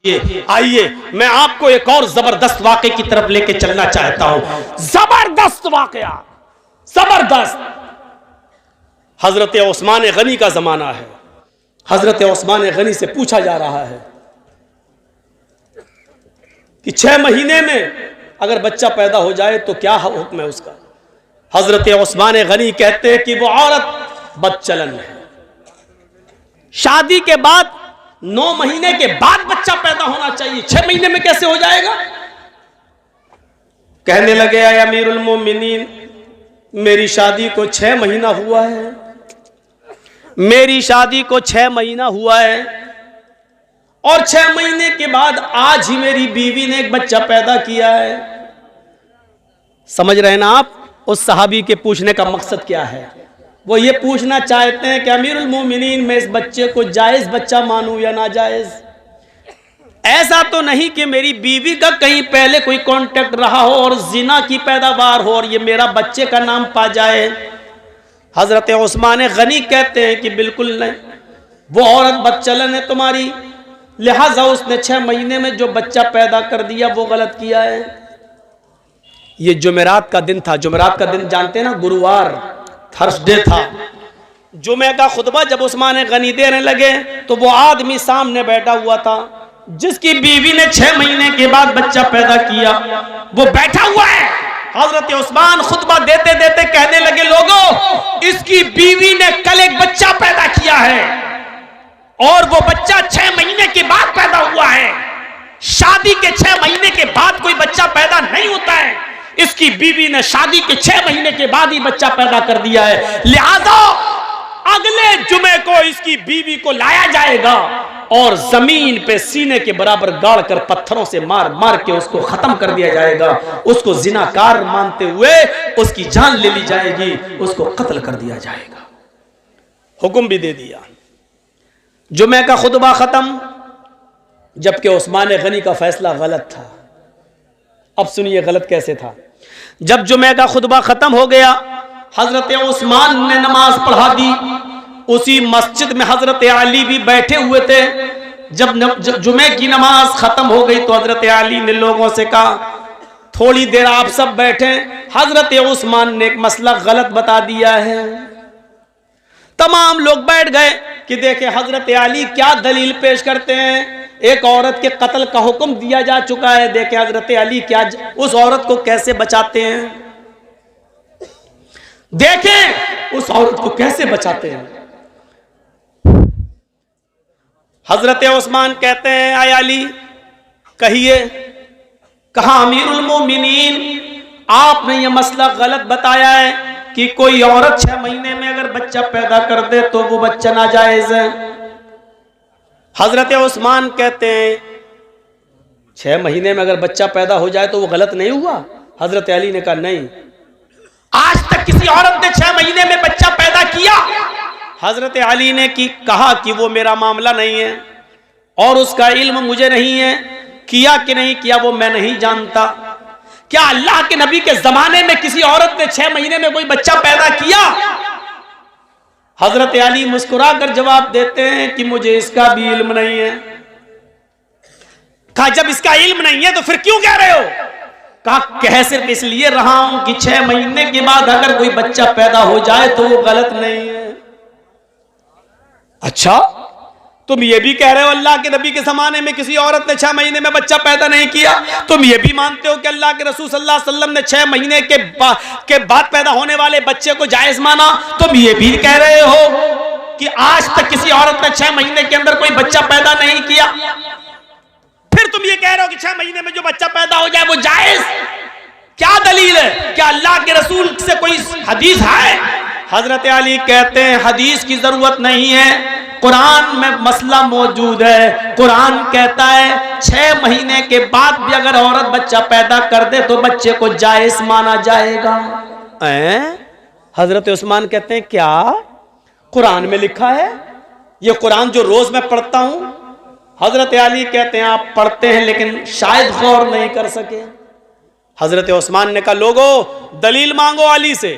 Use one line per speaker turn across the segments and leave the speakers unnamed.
ये आइए मैं आपको एक और जबरदस्त वाक़े की तरफ लेके चलना चाहता हूं। जबरदस्त वाक़या, जबरदस्त। हजरत उस्मान गनी का जमाना है। हजरत उस्मान गनी से पूछा जा रहा है कि 6 महीने में अगर बच्चा पैदा हो जाए तो क्या हुक्म है उसका। हजरत उस्मान गनी कहते हैं कि वो औरत बदचलन है। शादी के बाद 9 महीने के बाद बच्चा पैदा होना चाहिए, 6 महीने में कैसे हो जाएगा। कहने लगे आए अमीरुल मोमिनीन, मेरी शादी को 6 महीना हुआ है, मेरी शादी को 6 महीना हुआ है और 6 महीने के बाद आज ही मेरी बीवी ने एक बच्चा पैदा किया है। समझ रहे हैं ना आप उस सहाबी के पूछने का मकसद क्या है। वो ये पूछना चाहते हैं कि अमीरुल मोमिनीन, मैं इस बच्चे को जायज बच्चा मानूं या नाजायज। ऐसा तो नहीं कि मेरी बीवी का कहीं पहले कोई कांटेक्ट रहा हो और जिना की पैदावार हो और ये मेरा बच्चे का नाम पा जाए। हजरत उस्मान गनी कहते हैं कि बिल्कुल नहीं, वो औरत बदचलन है तुम्हारी, लिहाजा उसने 6 महीने में जो बच्चा पैदा कर दिया वो गलत किया है। ये जुमेरात का दिन था। जुमेरात का दिन जानते हैं ना, गुरुवार, थर्सडे था। जुमे का खुतबा जब उस्मान गनी देने लगे तो वो आदमी सामने बैठा हुआ था जिसकी बीवी ने 6 महीने के बाद बच्चा पैदा किया, वो बैठा हुआ है। हजरत उस्मान खुतबा देते देते कहने लगे, लोगों, इसकी बीवी ने कल एक बच्चा पैदा किया है और वो बच्चा 6 महीने के बाद पैदा हुआ है। शादी के 6 महीने के बाद कोई बच्चा पैदा नहीं होता है। इसकी बीवी ने शादी के 6 महीने के बाद ही बच्चा पैदा कर दिया है। लिहाजा अगले जुमे को इसकी बीवी को लाया जाएगा और जमीन पे सीने के बराबर गाड़ कर पत्थरों से मार मार के उसको खत्म कर दिया जाएगा। उसको जिनाकार मानते हुए उसकी जान ले ली जाएगी, उसको कत्ल कर दिया जाएगा। हुक्म भी दे दिया। जुमे का खुतबा खत्म, जबकि उस्मान गनी का फैसला गलत था। अब सुनिए गलत कैसे था। जब जुमे का खुतबा खत्म हो गया, हजरत उस्मान ने नमाज पढ़ा दी। उसी मस्जिद में हजरत अली भी बैठे हुए थे। जब जुमे की नमाज खत्म हो गई तो हजरत अली ने लोगों से कहा, थोड़ी देर आप सब बैठे, हजरत उस्मान ने एक मसला गलत बता दिया है। तमाम लोग बैठ गए कि देखे हजरत अली क्या दलील पेश करते हैं। एक औरत के कत्ल का हुक्म दिया जा चुका है, देखे हजरत अली क्या उस औरत को कैसे बचाते हैं, देखें उस औरत को कैसे बचाते हैं। हजरत उस्मान कहते हैं, आय अली कहिए। कहा, अमीरुल मोमिनीन, आपने ये मसला गलत बताया है कि कोई औरत 6 महीने में अगर बच्चा पैदा कर दे तो वो बच्चा नाजायज है। हजरत उस्मान कहते हैं 6 महीने में अगर बच्चा पैदा हो जाए तो वो गलत नहीं हुआ। हजरत अली ने कहा नहीं, आज तक किसी औरत ने 6 महीने में बच्चा पैदा किया। हजरत अली ने कहा कि वो मेरा मामला नहीं है और उसका इल्म मुझे नहीं है, किया कि नहीं किया वो मैं नहीं जानता। क्या अल्लाह के नबी के जमाने में किसी औरत ने 6 महीने में कोई बच्चा पैदा किया? हजरत अली मुस्कुरा कर जवाब देते हैं कि मुझे इसका भी इल्म नहीं है। कहा, जब इसका इल्म नहीं है तो फिर क्यों कह रहे हो? कहा, कह सिर्फ इसलिए रहा हूं कि 6 महीने के बाद अगर कोई बच्चा पैदा हो जाए तो वो गलत नहीं है। अच्छा, तुम ये भी कह रहे हो अल्लाह के नबी के जमाने में किसी औरत ने 6 महीने में बच्चा पैदा नहीं किया? तुम ये भी मानते हो कि अल्लाह के रसूल सल्लल्लाहु अलैहि वसल्लम ने 6 महीने के बाद पैदा होने वाले बच्चे को जायज माना? तुम ये भी कह रहे हो कि आज तक किसी औरत ने 6 महीने के अंदर कोई बच्चा पैदा नहीं किया? फिर तुम ये कह रहे हो कि 6 महीने में जो बच्चा पैदा हो जाए वो जायज? क्या दलील है? क्या अल्लाह के रसूल से कोई हदीस है? हजरत अली कहते हैं, हदीस की जरूरत नहीं है, कुरान में मसला मौजूद है। कुरान कहता है 6 महीने के बाद भी अगर औरत बच्चा पैदा कर दे तो बच्चे को जायज माना जाएगा। हजरत उस्मान कहते हैं, क्या कुरान में लिखा है? ये कुरान जो रोज मैं पढ़ता हूं। हजरत अली कहते हैं, आप पढ़ते हैं लेकिन शायद गौर नहीं कर सके। हजरत उस्मान ने कहा, लोगों दलील मांगो अली से।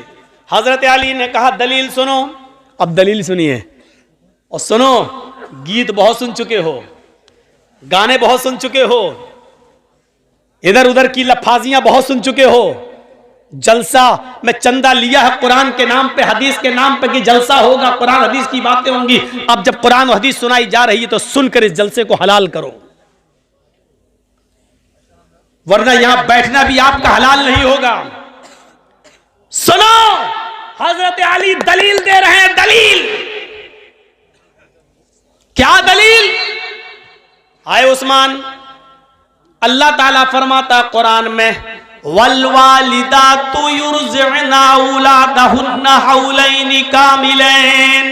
हजरत अली ने कहा, दलील सुनो। अब दलील सुनिए और सुनो, गीत बहुत सुन चुके हो, गाने बहुत सुन चुके हो, इधर उधर की लफाजियां बहुत सुन चुके हो। जलसा में चंदा लिया है कुरान के नाम पे, हदीस के नाम पे कि जलसा होगा, कुरान हदीस की बातें होंगी। अब जब कुरान और हदीस सुनाई जा रही है तो सुनकर इस जलसे को हलाल करो, वरना यहां बैठना भी आपका हलाल नहीं होगा। सुनो, हजरत अली दलील दे रहे हैं। दलील क्या? दलील आए उस्मान, अल्लाह ताला फरमाता कुरान में, वल्वालिदातु युरज़िअना औलादहुन्ना हौलैनि कामिलैन।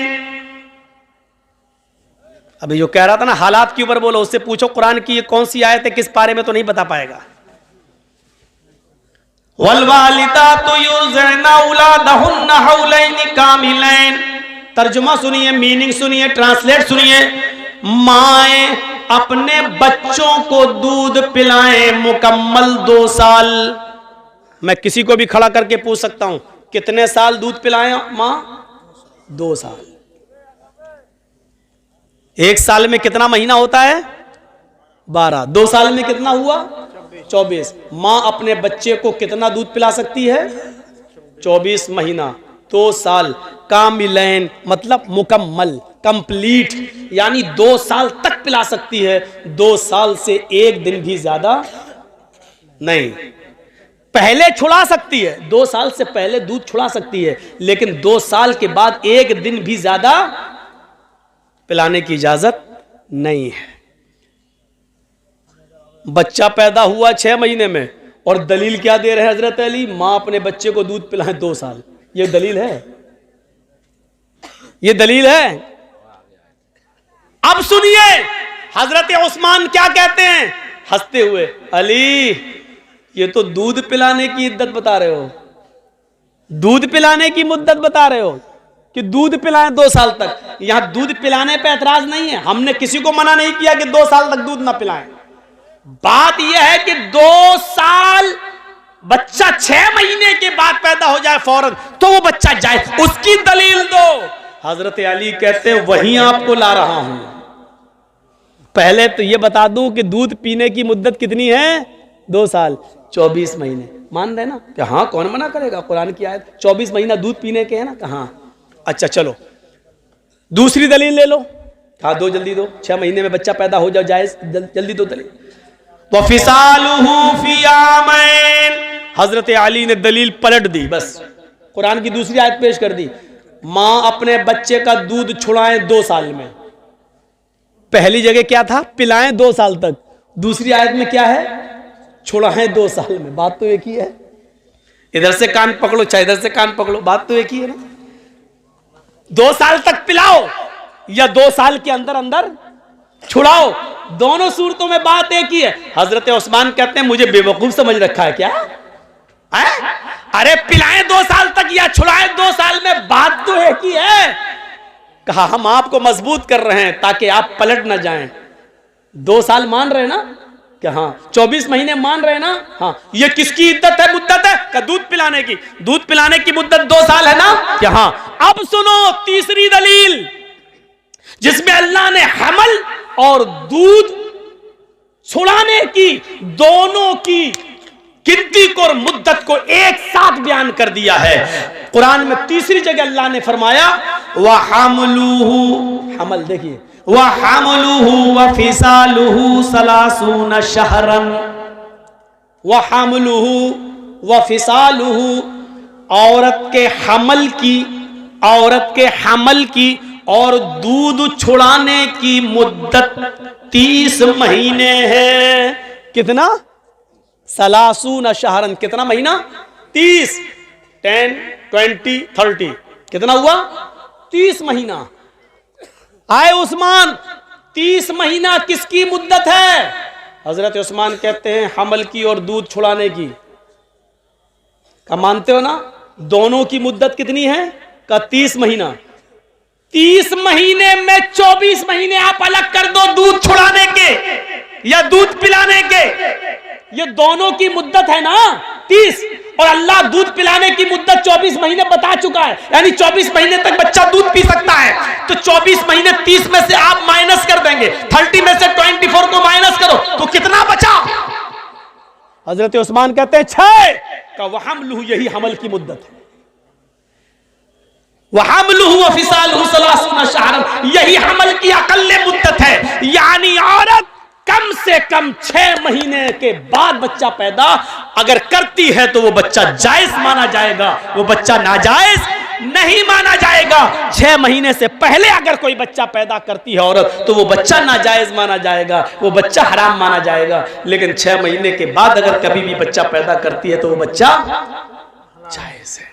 अभी जो कह रहा था ना हालात के ऊपर बोलो, उससे पूछो कुरान की ये कौन सी आयत है, किस पारे में, तो नहीं बता पाएगा। वल्वालिदातु युरज़िअना औलादहुन्ना हौलैनि कामिलैन। तर्जुमा सुनिए, मीनिंग सुनिए, ट्रांसलेट सुनिए। माएं अपने बच्चों को दूध पिलाएं मुकम्मल 2 साल। मैं किसी को भी खड़ा करके पूछ सकता हूं, कितने साल दूध पिलाएं मां? 2 साल। 1 साल में कितना महीना होता है? 12। 2 साल में कितना हुआ? 24। मां अपने बच्चे को कितना दूध पिला सकती है? 24 महीना, 2 साल। कामिलैन मतलब मुकम्मल, कंप्लीट, यानी 2 साल तक पिला सकती है। 2 साल से 1 दिन भी ज्यादा नहीं। पहले छुड़ा सकती है, 2 साल से पहले दूध छुड़ा सकती है, लेकिन 2 साल के बाद 1 दिन भी ज्यादा पिलाने की इजाजत नहीं है। बच्चा पैदा हुआ 6 महीने में, और दलील क्या दे रहे हैं हजरत अली? मां अपने बच्चे को दूध पिलाए 2 साल। ये दलील है? ये दलील है? अब सुनिए हजरत उस्मान क्या कहते हैं हंसते हुए, अली ये तो दूध पिलाने की इद्दत बता रहे हो, दूध पिलाने की मुद्दत बता रहे हो कि दूध पिलाएं 2 साल तक। यहां दूध पिलाने पे एतराज नहीं है, हमने किसी को मना नहीं किया कि 2 साल तक दूध ना पिलाएं। बात यह है कि 2 साल, बच्चा 6 महीने के बाद पैदा हो जाए फौरन, तो वो बच्चा जाए, उसकी दलील दो। हजरत अली कहते हैं वहीं आपको ला रहा हूं। पहले तो ये बता दूं कि दूध पीने की मुद्दत कितनी है? 2 साल, 24 महीने। मान रहे ना कि हाँ, कौन मना करेगा, कुरान की आयत 24 महीना दूध पीने के है ना, कहाँ। अच्छा चलो दूसरी दलील ले लो। हाँ दो, जल्दी दो। 6 महीने में बच्चा पैदा हो जाओ, जायज, जल्दी दो दलील। वफिसालुहु फी आमैन। हजरत अली ने दलील पलट दी, बस कुरान की दूसरी आयत पेश कर दी। मां अपने बच्चे का दूध छुड़ाएं 2 साल में। पहली जगह क्या था? पिलाएं 2 साल तक। दूसरी आयत में क्या है? छुड़ाएं 2 साल में। बात तो एक ही है। इधर से कान पकड़ो चाहे इधर से कान पकड़ो, बात तो एक ही है ना। 2 साल तक पिलाओ या 2 साल के अंदर अंदर छुड़ाओ, दोनों सूरतों में बात एक ही है। हजरत उस्मान कहते हैं मुझे बेवकूफ समझ रखा है क्या? अरे पिलाएं 2 साल तक या छुड़ाएं 2 साल में, बात तो एक ही है। कहा हम आपको मजबूत कर रहे हैं ताकि आप पलट ना जाएं। 2 साल मान रहे ना कि हाँ, 24 महीने मान रहे ना, हाँ। ये किसकी इद्दत है, मुद्दत है? का दूध पिलाने की। दूध पिलाने की मुद्दत 2 साल है ना, कि हाँ। अब सुनो तीसरी दलील, जिसमें अल्लाह ने हमल और दूध छुड़ाने की दोनों की गिनती को और मुद्दत को एक साथ बयान कर दिया है। कुरान में तीसरी जगह अल्लाह ने फरमाया वह हमलुहु, हमल देखिए, वह हमलुहु व फिसालुहु सलासून शहरन। वह हमलुहु व फिसालुहु, औरत के हमल की, औरत के हमल की और दूध छुड़ाने की मुद्दत 30 महीने है। कितना? सलासून शहरन। कितना महीना? 30, 10, 20, 30। कितना हुआ? 30 महीना। आए उस्मान, 30 महीना किसकी मुद्दत है? हजरत उस्मान कहते हैं हमल की और दूध छुड़ाने की। क्या मानते हो ना? दोनों की मुद्दत कितनी है? का 30 महीना। 30 महीने में 24 महीने आप अलग कर दो दूध छुड़ाने के या दूध पिलाने के, ये दोनों की मुद्दत है ना 30, और अल्लाह दूध पिलाने की मुद्दत 24 महीने बता चुका है, यानी 24 महीने तक बच्चा दूध पी सकता है। तो 24 महीने 30 में से आप माइनस कर देंगे, 30 में से 24 को माइनस करो तो कितना बचा? हजरत उस्मान कहते हैं 6 का वहमलुहु, यही हमल की मुद्दत है। वहमलुहु व फिसालुहु सलासूना शहरन, यही हमल की अकल्ले मुद्दत है। यानी औरत कम से कम 6 महीने के बाद बच्चा पैदा अगर करती है तो वो बच्चा जायज माना जाएगा, वो बच्चा नाजायज नहीं माना जाएगा। 6 महीने से पहले अगर कोई बच्चा पैदा करती है औरत तो वो बच्चा नाजायज माना जाएगा, वो बच्चा हराम माना जाएगा। लेकिन 6 महीने के बाद अगर कभी भी बच्चा पैदा करती है तो वो बच्चा जायज है।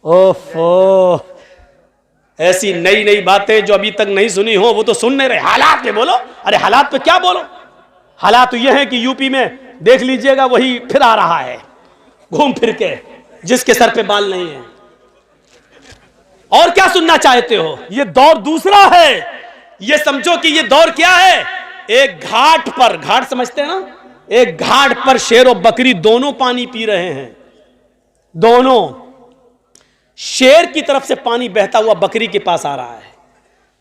ओफो, ऐसी नई नई बातें जो अभी तक नहीं सुनी हो वो तो सुन नहीं रहे। हालात पे बोलो, अरे हालात पे क्या बोलो? हालात तो ये है कि यूपी में देख लीजिएगा वही फिर आ रहा है घूम फिर के, जिसके सर पे बाल नहीं है। और क्या सुनना चाहते हो? ये दौर दूसरा है। ये समझो कि ये दौर क्या है, एक घाट पर, घाट समझते हैं ना, एक घाट पर शेर और बकरी दोनों पानी पी रहे हैं। दोनों, शेर की तरफ से पानी बहता हुआ बकरी के पास आ रहा है।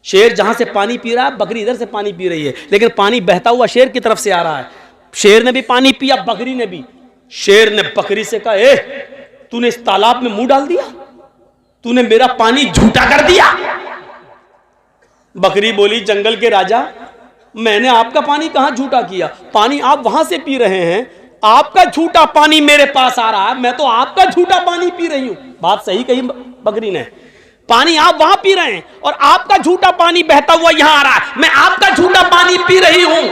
शेर जहां से पानी पी रहा है, बकरी इधर से पानी पी रही है, लेकिन पानी बहता हुआ शेर की तरफ से आ रहा है। शेर ने भी पानी पिया, बकरी ने भी। शेर ने बकरी से कहा, ए तूने इस तालाब में मुंह डाल दिया, तूने मेरा पानी झूठा कर दिया। बकरी बोली, जंगल के राजा, मैंने आपका पानी कहां झूठा किया? पानी आप वहां से पी रहे हैं, आपका झूठा पानी मेरे पास आ रहा है, मैं तो आपका झूठा पानी पी रही हूं। बात सही कही बकरी ने, पानी आप वहां पी रहे हैं और आपका झूठा पानी बहता हुआ यहां आ रहा है, मैं आपका झूठा पानी पी रही हूं।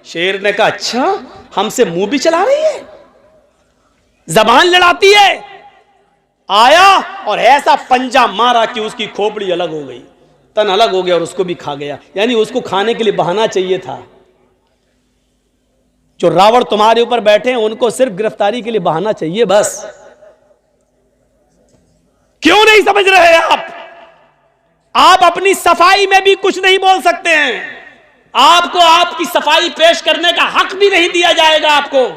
शेर ने कहा, अच्छा हमसे मुंह भी चला रही है, जबान लड़ाती है। आया और ऐसा पंजा मारा कि उसकी खोपड़ी अलग हो गई, तन अलग हो गया और उसको भी खा गया। यानी उसको खाने के लिए बहाना चाहिए था। जो रावण तुम्हारे ऊपर बैठे हैं उनको सिर्फ गिरफ्तारी के लिए बहाना चाहिए बस। क्यों नहीं समझ रहे आप? आप अपनी सफाई में भी कुछ नहीं बोल सकते हैं, आपको आपकी सफाई पेश करने का हक भी नहीं दिया जाएगा आपको।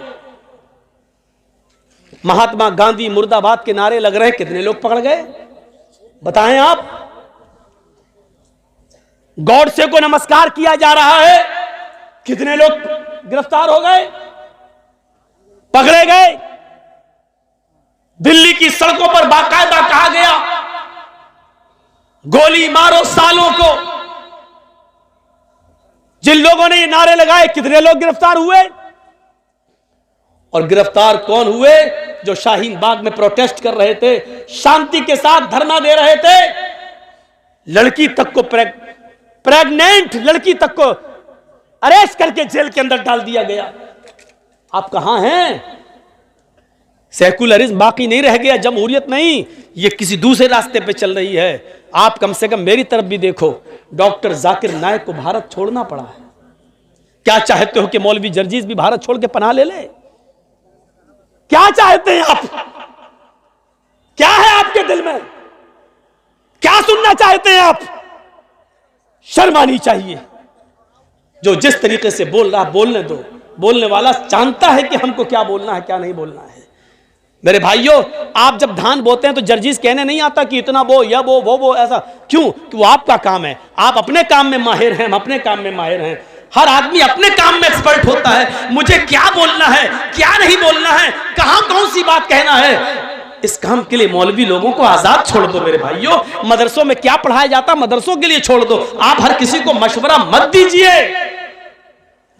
महात्मा गांधी मुर्दाबाद के नारे लग रहे हैं, कितने लोग पकड़ गए बताएं आप? गॉडसे को नमस्कार किया जा रहा है, कितने लोग गिरफ्तार हो गए, पकड़े गए? दिल्ली की सड़कों पर बाकायदा कहा गया, गोली मारो सालों को। जिन लोगों ने ये नारे लगाए, कितने लोग गिरफ्तार हुए? और गिरफ्तार कौन हुए? जो शाहीन बाग में प्रोटेस्ट कर रहे थे, शांति के साथ धरना दे रहे थे। लड़की तक को प्रेग्नेंट लड़की तक को अरेस्ट करके जेल के अंदर डाल दिया गया। आप कहां हैं? सेकुलरिज्म बाकी नहीं रह गया, जमहूरियत नहीं, ये किसी दूसरे रास्ते पे चल रही है। आप कम से कम मेरी तरफ भी देखो, डॉक्टर जाकिर नायक को भारत छोड़ना पड़ा है। क्या चाहते हो कि मौलवी जर्जीज भी भारत छोड़ के पनाह ले ले? क्या चाहते हैं आप? क्या है आपके दिल में? क्या सुनना चाहते हैं आप? शर्म आनी चाहिए। जो जिस तरीके से बोल रहा बोलने दो, बोलने वाला जानता है कि हमको क्या बोलना है क्या नहीं बोलना है। मेरे भाइयों, आप जब धान बोते हैं तो जर्जीज कहने नहीं आता कि इतना बो या वो ऐसा। क्यों? कि वो आपका काम है, आप अपने काम में माहिर हैं, हम अपने काम में माहिर हैं। हर आदमी अपने काम में एक्सपर्ट होता है। मुझे क्या बोलना है, क्या नहीं बोलना है, कहां कौन सी बात कहना है, इस काम के लिए मौलवी लोगों को आजाद छोड़ दो। मेरे भाइयों, मदरसों में क्या पढ़ाया जाता, मदरसों के लिए छोड़ दो। आप हर किसी को मशवरा मत दीजिए।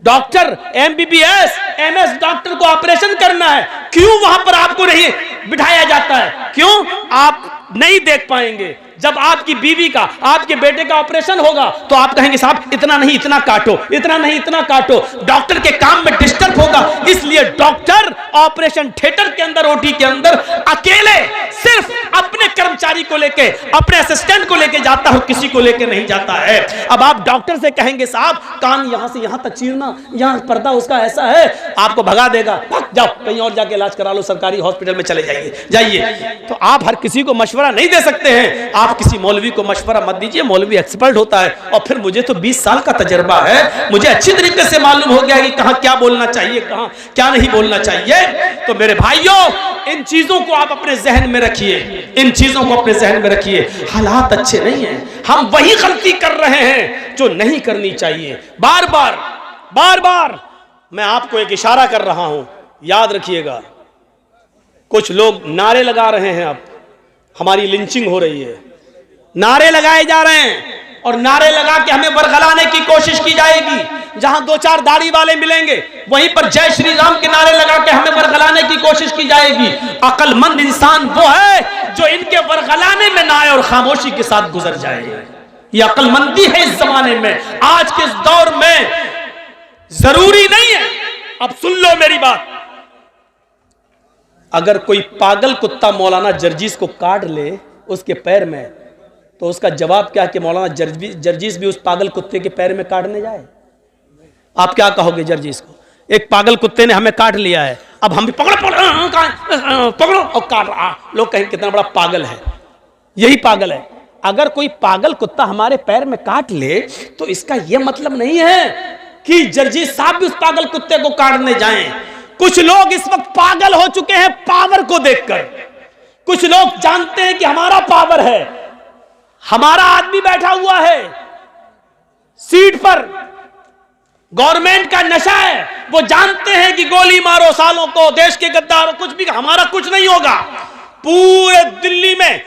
डॉक्टर एमबीबीएस एमएस डॉक्टर को ऑपरेशन करना है, क्यों वहां पर आपको नहीं बिठाया जाता है? क्यों? आप नहीं देख पाएंगे। जब आपकी बीवी का, आपके बेटे का ऑपरेशन होगा तो आप कहेंगे साहब इतना नहीं इतना काटो, इतना नहीं इतना काटो। डॉक्टर के काम में डिस्टर्ब होगा, इसलिए डॉक्टर ऑपरेशन थिएटर के अंदर, ओटी के अंदर अकेले सिर्फ अपने कर्मचारी को लेके, अपने असिस्टेंट को लेके जाता है, किसी को लेके नहीं जाता है। अब आप डॉक्टर से कहेंगे साहब कान यहां से यहां तक चीरना, यहां पर्दा उसका ऐसा है, आपको भगा देगा, जाओ कहीं और जाके इलाज करा लो, सरकारी हॉस्पिटल में चले जाइए। तो आप हर किसी को मशवरा नहीं दे सकते हैं। आप किसी मौलवी को मशवरा मत दीजिए, मौलवी एक्सपर्ट होता है। और फिर मुझे तो 20 साल का तजर्बा है, मुझे अच्छी तरीके से मालूम हो गया कि कहां क्या बोलना चाहिए, कहां क्या नहीं बोलना चाहिए। तो मेरे भाइयों, इन चीजों को आप अपने जहन में रखिए, इन चीजों को अपने जहन में रखिए। हालात अच्छे नहीं हैं, हम वही गलती कर रहे हैं जो नहीं करनी चाहिए। बार बार मैं आपको एक इशारा कर रहा हूं, याद रखिएगा। कुछ लोग नारे लगा रहे हैं, अब हमारी लिंचिंग हो रही है, नारे लगाए जा रहे हैं और नारे लगा के हमें बरगलाने की कोशिश की जाएगी। जहां दो चार दाढ़ी वाले मिलेंगे वहीं पर जय श्री राम के नारे लगा के हमें बरगलाने की कोशिश की जाएगी। अक्लमंद इंसान वो है जो इनके बरगलाने में ना आए और खामोशी के साथ गुजर जाए। ये अक्लमंदी है इस जमाने में, आज के इस दौर में। जरूरी नहीं है, अब सुन लो मेरी बात, अगर कोई पागल कुत्ता मौलाना जर्जीस को काट ले उसके पैर में, तो उसका जवाब क्या कि मौलाना जर्जीस भी उस पागल कुत्ते के पैर में काटने जाए? आप क्या कहोगे जर्जीस को? एक पागल कुत्ते ने हमें काट लिया है, अब हम भी पकड़ो पकड़ो और काट रहा। लोग कहेंगे कितना बड़ा पागल है। यही पागल है। अगर कोई पागल कुत्ता हमारे पैर में काट ले तो इसका यह मतलब नहीं है कि जर्जीस साहब भी उस पागल कुत्ते को काटने जाएं। कुछ लोग इस वक्त पागल हो चुके हैं पावर को देखकर। कुछ लोग जानते हैं कि हमारा पावर है, हमारा आदमी बैठा हुआ है सीट पर, गवर्नमेंट का नशा है, वो जानते हैं कि गोली मारो सालों को, देश के गद्दारों, कुछ भी, हमारा कुछ नहीं होगा। पूरे दिल्ली में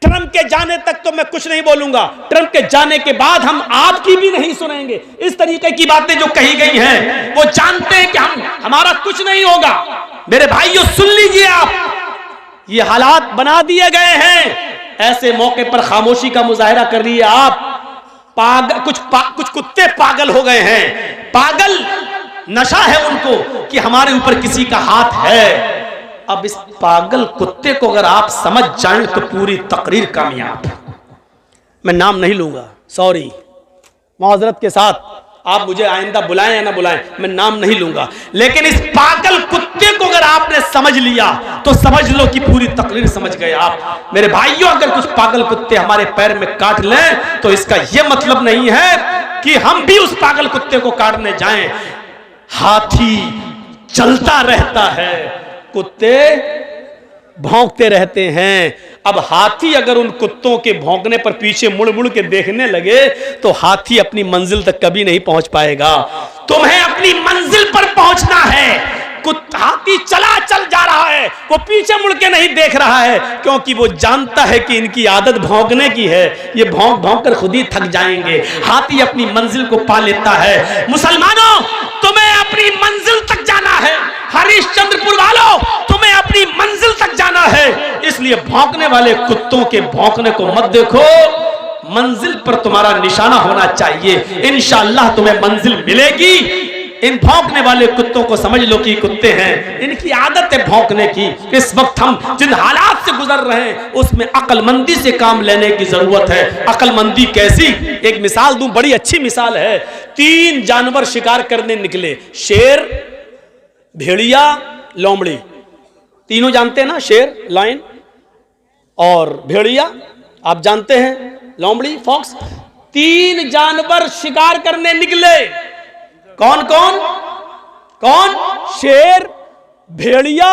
ट्रंप के जाने तक तो मैं कुछ नहीं बोलूंगा, ट्रंप के जाने के बाद हम आपकी भी नहीं सुनेंगे। इस तरीके की बातें जो कही गई हैं, वो जानते हैं कि हमारा कुछ नहीं होगा। मेरे भाइयों सुन लीजिए, आप ये हालात बना दिए गए हैं। ऐसे मौके पर खामोशी का मुजाहिरा कर रही है आप। कुछ कुत्ते पागल हो गए हैं, पागल नशा है उनको कि हमारे ऊपर किसी का हाथ है। अब इस पागल कुत्ते को अगर आप समझ जाएं तो पूरी तकरीर कामयाब। मैं नाम नहीं लूंगा, सॉरी, माजरत के साथ, आप मुझे आइंदा बुलाएं या ना बुलाएं, मैं नाम नहीं लूंगा। लेकिन इस पागल कुत्ते को अगर आपने समझ लिया तो समझ लो कि पूरी तकरीर समझ गए आप। मेरे भाइयों, अगर कुछ पागल कुत्ते हमारे पैर में काट लें तो इसका यह मतलब नहीं है कि हम भी उस पागल कुत्ते को काटने जाएं। हाथी चलता रहता है, कुत्ते भौंकते रहते हैं। अब हाथी अगर उन कुत्तों के भौंकने पर पीछे मुड़ मुड़ के देखने लगे तो हाथी अपनी मंजिल तक कभी नहीं पहुंच पाएगा। तुम्हें अपनी मंजिल पर पहुंचना है। हाथी चल जा रहा है, वो पीछे मुड़ के नहीं देख रहा है, क्योंकि वो जानता है कि इनकी आदत भौंकने की है, ये भौंक भौंक कर खुद ही थक जाएंगे। हाथी अपनी मंजिल को पा लेता है। मुसलमानों, तुम्हें अपनी मंजिल तक जाना है। हरिश्चंद्रपुर वालों, तुम्हें अपनी मंजिल तक जाना है। इसलिए भौंकने वाले कुत्तों के भौंकने को मत देखो, मंजिल पर तुम्हारा निशाना होना चाहिए। इंशाअल्लाह तुम्हें मंजिल मिलेगी। इन भौंकने वाले कुत्तों को समझ लो कि कुत्ते हैं, इनकी आदत है भौंकने की। इस वक्त हम जिन हालात से गुजर रहे हैं उसमें अक्लमंदी से काम लेने की जरूरत है। अक्लमंदी कैसी? एक मिसाल दूं, बड़ी अच्छी मिसाल है। 3 जानवर शिकार करने निकले, शेर, भेड़िया, लोमड़ी। तीनों जानते हैं ना, शेर, लायन और भेड़िया, आप जानते हैं, लोमड़ी, फॉक्स। 3 जानवर शिकार करने निकले। कौन कौन? कौन? शेर, भेड़िया,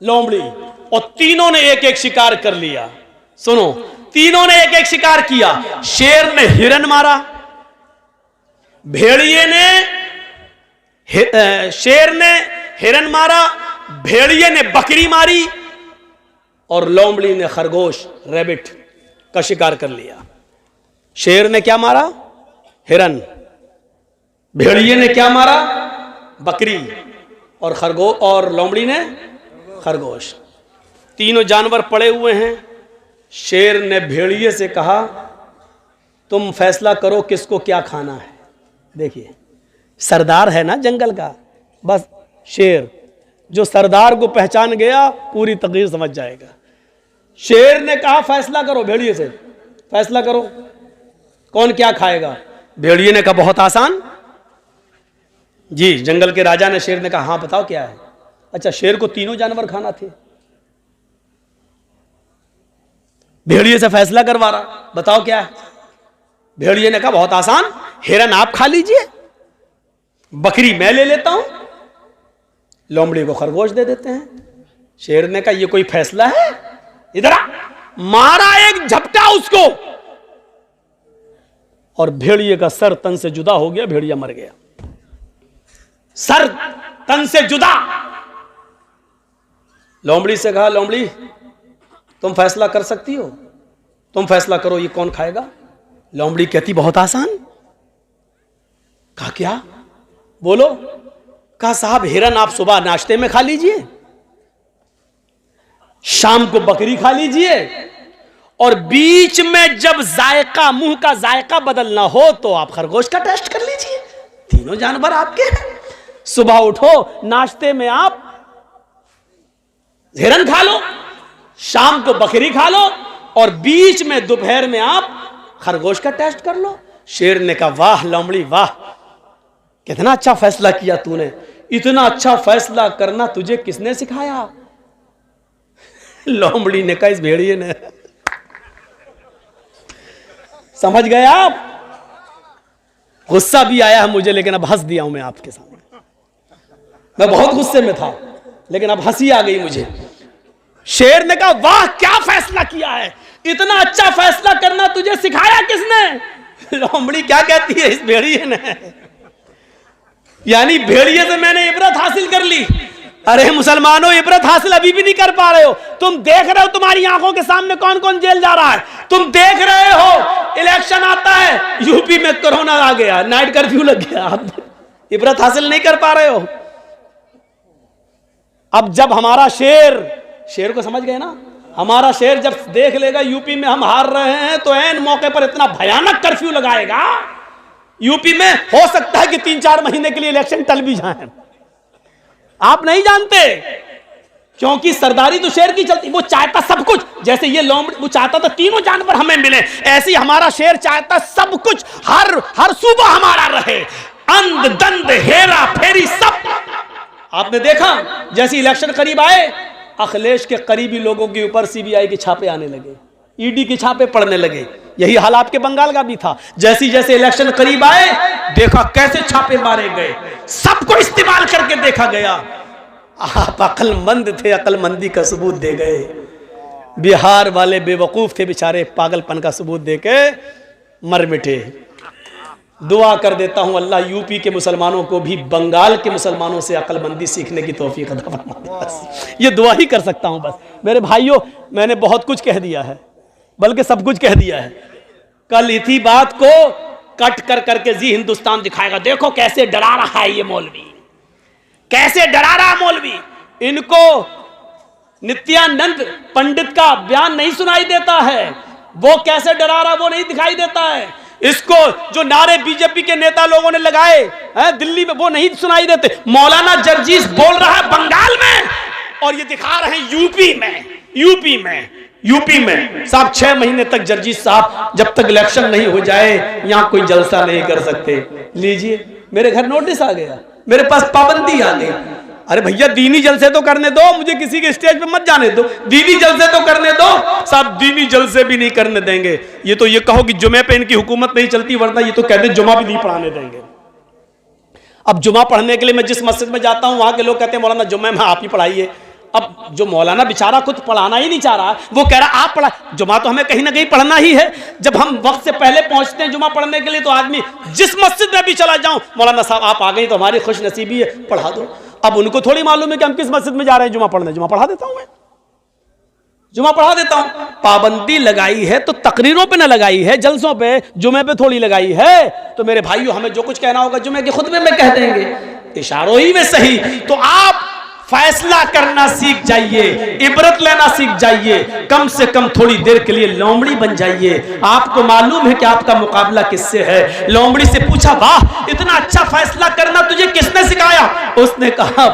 लोमड़ी। और तीनों ने एक एक शिकार कर लिया। सुनो, तीनों ने एक एक शिकार किया। शेर ने हिरन मारा, भेड़िए ने शेर ने हिरन मारा, भेड़िए ने बकरी मारी और लोमड़ी ने खरगोश, रैबिट का शिकार कर लिया। शेर ने क्या मारा? हिरन। भेड़िए ने क्या मारा? बकरी। और खरगोश, और लोमड़ी ने खरगोश। तीनों जानवर पड़े हुए हैं। शेर ने भेड़िए से कहा, तुम फैसला करो किसको क्या खाना है। देखिए, सरदार है ना जंगल का। बस शेर जो सरदार को पहचान गया पूरी तकरीर समझ जाएगा। शेर ने कहा फैसला करो, भेड़िए से फैसला करो कौन क्या खाएगा। भेड़िए ने कहा बहुत आसान जी। जंगल के राजा ने शेर ने कहा हाँ बताओ क्या है। अच्छा, शेर को तीनों जानवर खाना थे। भेड़िए से फैसला करवा रहा, बताओ क्या है। भेड़िए ने कहा बहुत आसान, हिरन आप खा लीजिए, बकरी मैं ले लेता हूं, लोमड़ी को खरगोश दे देते हैं। शेर ने कहा ये कोई फैसला है? इधर आ। मारा एक झपटा उसको और भेड़िए का सर तन से जुदा हो गया, भेड़िया मर गया। सर तन से जुदा। लोमड़ी से कहा, लोमड़ी तुम फैसला कर सकती हो, तुम फैसला करो ये कौन खाएगा। लोमड़ी कहती बहुत आसान। कहा क्या? बोलो। कहा साहब हिरन आप सुबह नाश्ते में खा लीजिए, शाम को बकरी खा लीजिए, और बीच में जब जायका, मुंह का जायका बदलना हो तो आप खरगोश का टेस्ट कर लीजिए। तीनों जानवर आपके हैं। सुबह उठो, नाश्ते में आप हिरन खा लो, शाम को बकरी खा लो, और बीच में दोपहर में आप खरगोश का टेस्ट कर लो। शेर ने कहा वाह लोमड़ी वाह, कितना अच्छा फैसला किया तूने। इतना अच्छा फैसला करना तुझे किसने सिखाया? लोमड़ी ने कहा इस भेड़िए ने। समझ गए आप? गुस्सा भी आया है मुझे, लेकिन अब हंस दिया हूं मैं आपके सामने। मैं बहुत गुस्से में था, लेकिन अब हंसी आ गई मुझे। शेर ने कहा वाह क्या फैसला किया है, इतना अच्छा फैसला करना तुझे सिखाया किसने? लोमड़ी क्या कहती है इस भेड़िए ने, यानी भेड़िए से मैंने इबरत हासिल कर ली। अरे मुसलमानों, इबरत हासिल अभी भी नहीं कर पा रहे हो। तुम देख रहे हो तुम्हारी आंखों के सामने कौन कौन जेल जा रहा है, तुम देख रहे हो। इलेक्शन आता है, यूपी में कोरोना आ गया, नाइट कर्फ्यू लग गया, आप इबरत हासिल नहीं कर पा रहे हो। अब जब हमारा शेर को समझ गए ना, हमारा शेर जब देख लेगा यूपी में हम हार रहे हैं, तो ऐन मौके पर इतना भयानक कर्फ्यू लगाएगा, यूपी में हो सकता है कि 3-4 महीने के लिए इलेक्शन टल भी जाए। आप नहीं जानते, क्योंकि सरदारी तो शेर की चलती। वो चाहता सब कुछ, जैसे ये लोमड़ी वो चाहता था तीनों जानवर हमें मिले, ऐसे ही हमारा शेर चाहता सब कुछ, हर सूबा हमारा रहे, अंध दंद हेरा फेरी सब। आपने देखा जैसे इलेक्शन करीब आए, अखिलेश के करीबी लोगों के ऊपर सीबीआई के छापे आने लगे, ईडी के छापे पड़ने लगे। यही हाल आपके बंगाल का भी था। जैसे जैसे इलेक्शन करीब आए, देखा कैसे छापे मारे गए, सबको इस्तेमाल करके देखा गया। आप अक्लमंद थे, अक्लमंदी का सबूत दे गए। बिहार वाले बेवकूफ थे बेचारे, पागलपन का सबूत देके मर मिटे। दुआ कर देता हूं अल्लाह यूपी के मुसलमानों को भी बंगाल के मुसलमानों से अक्लमंदी सीखने की तौफीक अता फरमाए। बस ये दुआ ही कर सकता हूं। बस मेरे भाइयों, मैंने बहुत कुछ कह दिया है, बल्कि सब कुछ कह दिया है। कल इसी बात को कट कर करके जी हिंदुस्तान दिखाएगा, देखो कैसे डरा रहा है ये मौलवी, कैसे डरा रहा है मौलवी। इनको नित्यानंद पंडित का बयान नहीं सुनाई देता है, वो कैसे डरा रहा वो नहीं दिखाई देता है। इसको जो नारे बीजेपी के नेता लोगों ने लगाए हैं दिल्ली में, वो नहीं सुनाई देते। मौलाना जर्जीस बोल रहा है बंगाल में, और ये दिखा रहे हैं यूपी में। साहब 6 महीने तक जर्जीस साहब जब तक इलेक्शन नहीं हो जाए यहां कोई जलसा नहीं कर सकते। लीजिए, मेरे घर नोटिस आ गया, मेरे पास पाबंदी आ गई। अरे भैया दीनी जलसे तो करने दो, मुझे किसी के स्टेज पे मत जाने दो, दीनी जलसे तो करने दो। साहब दीनी जलसे भी नहीं करने देंगे। ये तो ये कहो कि जुमे पे इनकी हुकूमत नहीं चलती, वरना ये तो कहते जुमा भी नहीं पढ़ाने देंगे। अब जुमा पढ़ने के लिए मैं जिस मस्जिद में जाता हूं, वहां के लोग कहते हैं मौलाना जुम्मे में आप ही पढ़ाइए। अब जो मौलाना बेचारा कुछ पढ़ाना ही नहीं चाह रहा, वो कह रहा आप पढ़ा। जुमा तो हमें कहीं ना कहीं पढ़ना ही है। जब हम वक्त से पहले पहुंचते हैं जुमा पढ़ने के लिए, तो आदमी जिस मस्जिद में भी चला जाऊं, मौलाना साहब आप आ गए तो हमारी खुश नसीबी है, पढ़ा दो। अब उनको थोड़ी मालूम है कि हम किस मस्जिद में जा रहे हैं जुमा पढ़ने। जुमा पढ़ा देता हूं मैं, जुमा पढ़ा देता हूं। पाबंदी लगाई है तो तकरीरों पे ना लगाई है, जलसों पे, जुमे पे थोड़ी लगाई है। तो मेरे भाइयों, हमें जो कुछ कहना होगा जुमे के खुतबे में कह देंगे, इशारों ही में सही। तो आप फैसला करना सीख जाइए, इबरत लेना सीख जाइए, कम से कम थोड़ी देर के लिए लोमड़ी बन जाइए। आपको मालूम है कि आपका मुकाबला किससे है। लोमड़ी से पूछा वाह इतना अच्छा फैसला करना तुझे किसने सिखाया? उसने कहा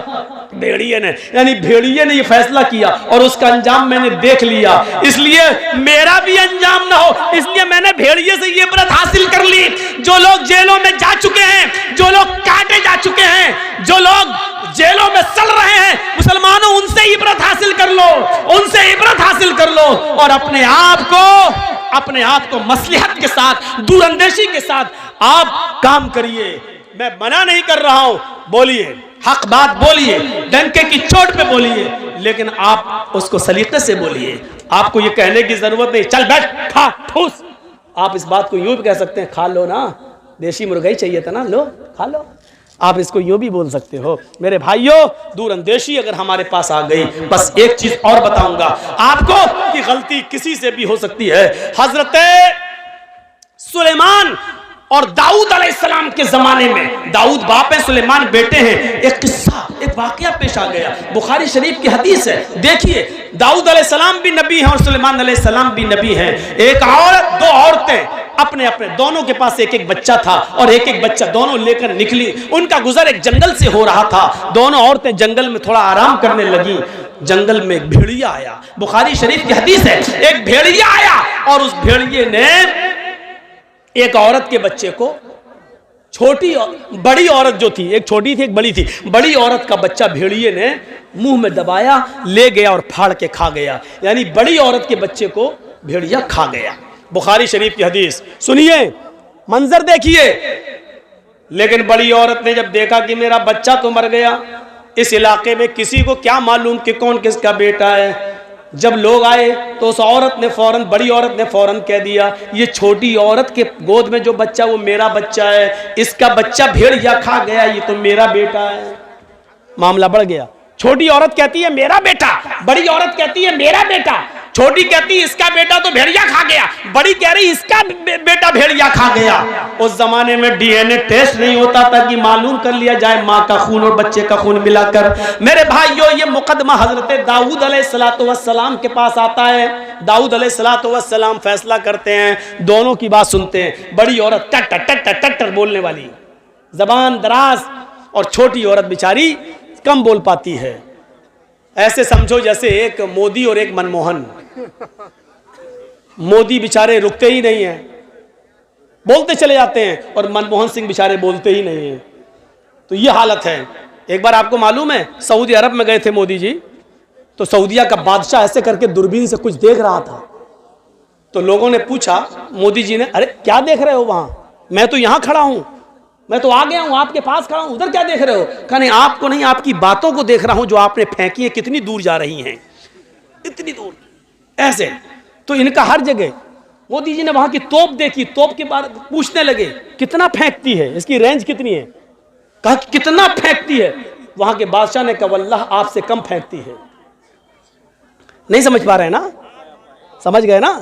भेड़िए ने, यानी भेड़िए ने ये फैसला किया और उसका अंजाम मैंने देख लिया, इसलिए मेरा भी अंजाम ना हो, इसलिए मैंने भेड़िए से ये इबरत हासिल कर ली। जो लोग जेलों में जा चुके हैं, जो लोग काटे जा चुके हैं, जो लोग जेलों में सड़ रहे हैं, मुसलमानों उनसे इबरत हासिल कर लो, उनसे इबरत हासिल कर लो, और अपने आप को मसलिहत के साथ, दूरअंदेशी के साथ आप काम करिए। मैं मना नहीं कर रहा हूं, बोलिए, हक बात बोलिए, डंके की चोट पे बोलिए, लेकिन आप उसको सलीके से बोलिए। आपको ये कहने की जरूरत नहीं चल बैठ खा ठूस। आप इस बात को यूं भी कह सकते हैं, खा लो ना, देसी मुर्गा ही चाहिए था ना, लो खा लो। आप इसको यूं भी बोल सकते हो। मेरे भाइयों, दूरअंदेशी अगर हमारे पास आ गई, बस एक चीज और बताऊंगा आपको कि गलती किसी से भी हो सकती है। हजरत सुलेमान और दाऊद अलैहिस्सलाम के जमाने में, दाऊद बाप है, सुलेमान बेटे हैं, एक किस्सा, एक वाकया पेश आ गया। बुखारी शरीफ की हदीस है। देखिए, दाऊद अलैहिस्सलाम भी नबी हैं और सुलेमान अलैहिस्सलाम भी नबी हैं। एक औरत, दो औरतें, अपने अपने दोनों के पास एक एक बच्चा था और एक एक बच्चा दोनों लेकर निकली। उनका गुजर एक जंगल से हो रहा था। दोनों औरतें जंगल में थोड़ा आराम करने लगी। जंगल में एक भेड़िया आया। बुखारी शरीफ की हदीस है, एक भेड़िया आया और उस भेड़िए ने एक औरत के बच्चे को, छोटी बड़ी औरत जो थी, एक छोटी थी एक बड़ी थी, बड़ी औरत का बच्चा भेड़िए ने मुंह में दबाया, ले गया और फाड़ के खा गया। यानी बड़ी औरत के बच्चे को भेड़िया खा गया। बुखारी शरीफ की हदीस सुनिए, मंजर देखिए। लेकिन बड़ी औरत ने जब देखा कि मेरा बच्चा तो मर गया, इस इलाके में किसी को क्या मालूम कि कौन किसका बेटा है। जब लोग आए तो उस औरत ने फौरन, बड़ी औरत ने फौरन कह दिया, ये छोटी औरत के गोद में जो बच्चा वो मेरा बच्चा है, इसका बच्चा भेड़िया खा गया, ये तो मेरा बेटा है। मामला बढ़ गया। छोटी औरत कहती है मेरा बेटा, बड़ी औरत कहती है मेरा बेटा, छोटी कहती है इसका बेटा तो भेड़िया खा गया, बड़ी कह रही इसका बेटा भेड़िया खा गया। उस जमाने में डीएनए टेस्ट नहीं होता था कि मालूम कर लिया जाए माँ का खून और बच्चे का खून मिलाकर। मेरे भाइयों, ये मुकदमा हजरत दाऊद अलैहिस्सलाम के पास आता है। दाऊद अलैहिस्सलाम फैसला करते हैं, दोनों की बात सुनते हैं। बड़ी औरत टट टट टट टट बोलने वाली, जबान दराज, और छोटी औरत बेचारी कम बोल पाती है। ऐसे समझो जैसे एक मोदी और एक मनमोहन। मोदी बेचारे रुकते ही नहीं हैं, बोलते चले जाते हैं, और मनमोहन सिंह बेचारे बोलते ही नहीं हैं। तो ये हालत है। एक बार आपको मालूम है, सऊदी अरब में गए थे मोदी जी, तो सऊदिया का बादशाह ऐसे करके दूरबीन से कुछ देख रहा था। तो लोगों ने पूछा मोदी जी ने, अरे क्या देख रहे हो वहां? मैं तो यहां खड़ा हूं, मैं तो आ गया हूं, आपके पास खड़ा हूं, उधर क्या देख रहे हो? कहा नहीं, आपको नहीं, आपकी बातों को देख रहा हूं जो आपने फेंकी है, कितनी दूर जा रही हैं, इतनी दूर। ऐसे तो इनका हर जगह। मोदी जी ने वहां की तोप देखी, तोप के बाद पूछने लगे कितना फेंकती है, इसकी रेंज कितनी है? कहा कितना फेंकती है? वहां के बादशाह ने कहा वल्लाह आपसे कम फेंकती है। नहीं समझ पा रहे ना? समझ गए ना?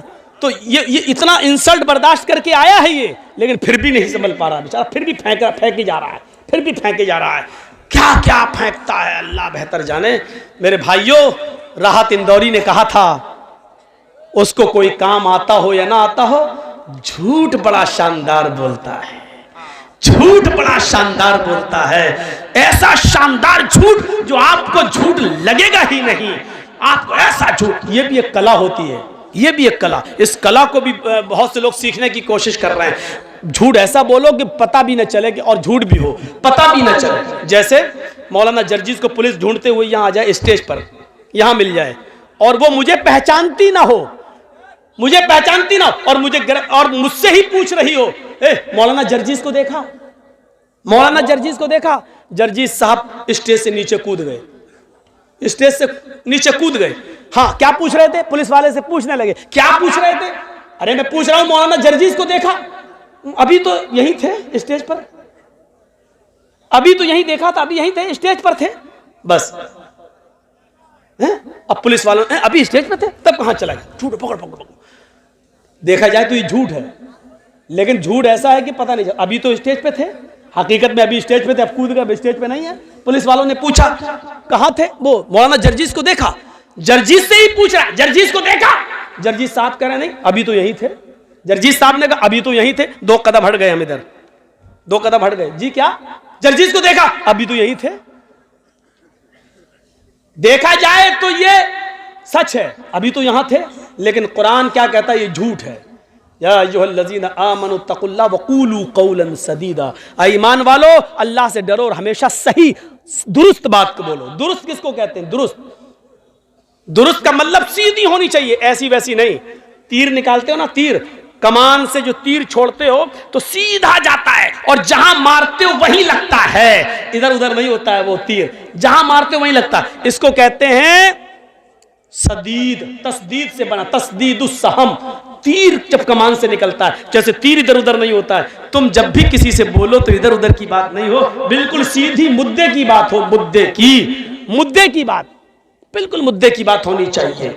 तो ये इतना इंसल्ट बर्दाश्त करके आया है ये, लेकिन फिर भी नहीं समझ पा रहा बेचारा, फिर भी फेंके जा रहा है, फिर भी फेंके जा रहा है। क्या क्या फेंकता है अल्लाह बेहतर जाने। मेरे भाइयों, राहत इंदौरी ने कहा था, उसको कोई काम आता हो या ना आता हो, झूठ बड़ा शानदार बोलता है, झूठ बड़ा शानदार बोलता है। ऐसा शानदार झूठ जो आपको झूठ लगेगा ही नहीं, आपको ऐसा झूठ। ये भी एक कला होती है, ये भी एक कला। इस कला को भी बहुत से लोग सीखने की कोशिश कर रहे हैं। झूठ ऐसा बोलो कि पता भी न चले, कि और झूठ भी हो, पता भी न चले। जैसे मौलाना जर्जीस को पुलिस ढूंढते हुए यहाँ आ जाए, स्टेज पर यहाँ मिल जाए, और वो मुझे पहचानती ना हो, मुझे पहचानती ना, और मुझसे ही पूछ रही हो, मौलाना जर्जीस को देखा, मौलाना जर्जीस को देखा। जर्जीस साहब स्टेज से नीचे कूद गए, स्टेज से नीचे कूद गए। हाँ, क्या पूछ रहे थे? पुलिस वाले से पूछने लगे, क्या पूछ रहे थे? अरे मैं पूछ रहा हूं मौलाना जर्जीस को देखा? अभी तो यहीं थे स्टेज पर, अभी तो यहीं देखा था, अभी यहीं थे, स्टेज पर थे बस। अब पुलिस वालों अभी स्टेज पर थे, तब कहां चला गया? झूठ, पकड़ पकड़ पकड़। देखा जाए तो ये झूठ है, लेकिन झूठ ऐसा है कि पता नहीं चला। अभी तो स्टेज पे थे, हकीकत में अभी स्टेज पे थे, अब कूद गए, स्टेज पे नहीं है। पुलिस वालों ने पूछा कहां थे? वो मौलाना जर्जीस को देखा। जर्जीस से ही पूछ रहा, जर्जीस को देखा? जर्जीस साहब कह रहे नहीं, अभी तो यही थे। जर्जीस साहब ने कहा अभी तो यही थे, 2 कदम हट गए हम इधर, 2 कदम हट गए। जी क्या? जर्जीस को देखा? अभी तो यही थे। देखा जाए तो ये सच है, अभी तो यहां थे, लेकिन कुरान क्या कहता है? ये झूठ है। या अय्युहल्लज़ीना आमनु तक़ुल्लाह वक़ूलू क़ौलन सदीदा। ईमान वालो, अल्लाह से डरो और हमेशा सही दुरुस्त बात को बोलो। दुरुस्त किसको कहते हैं? दुरुस्त, दुरुस्त का मतलब सीधी होनी चाहिए, ऐसी वैसी नहीं। तीर निकालते हो ना, तीर, कमान से जो तीर छोड़ते हो तो सीधा जाता है, और जहां मारते हो वहीं लगता है, इधर उधर नहीं होता है वो तीर, जहां मारते हो वहीं लगता है। इसको कहते हैं सदीद, तस्दीद से बना, तस्दीदुस्सहम, तीर जब कमान से निकलता है, जैसे तीर इधर उधर नहीं होता है। तुम जब भी किसी से बोलो तो इधर उधर की बात नहीं हो, बिल्कुल सीधी मुद्दे की बात हो, मुद्दे की बात, बिल्कुल मुद्दे की बात होनी चाहिए।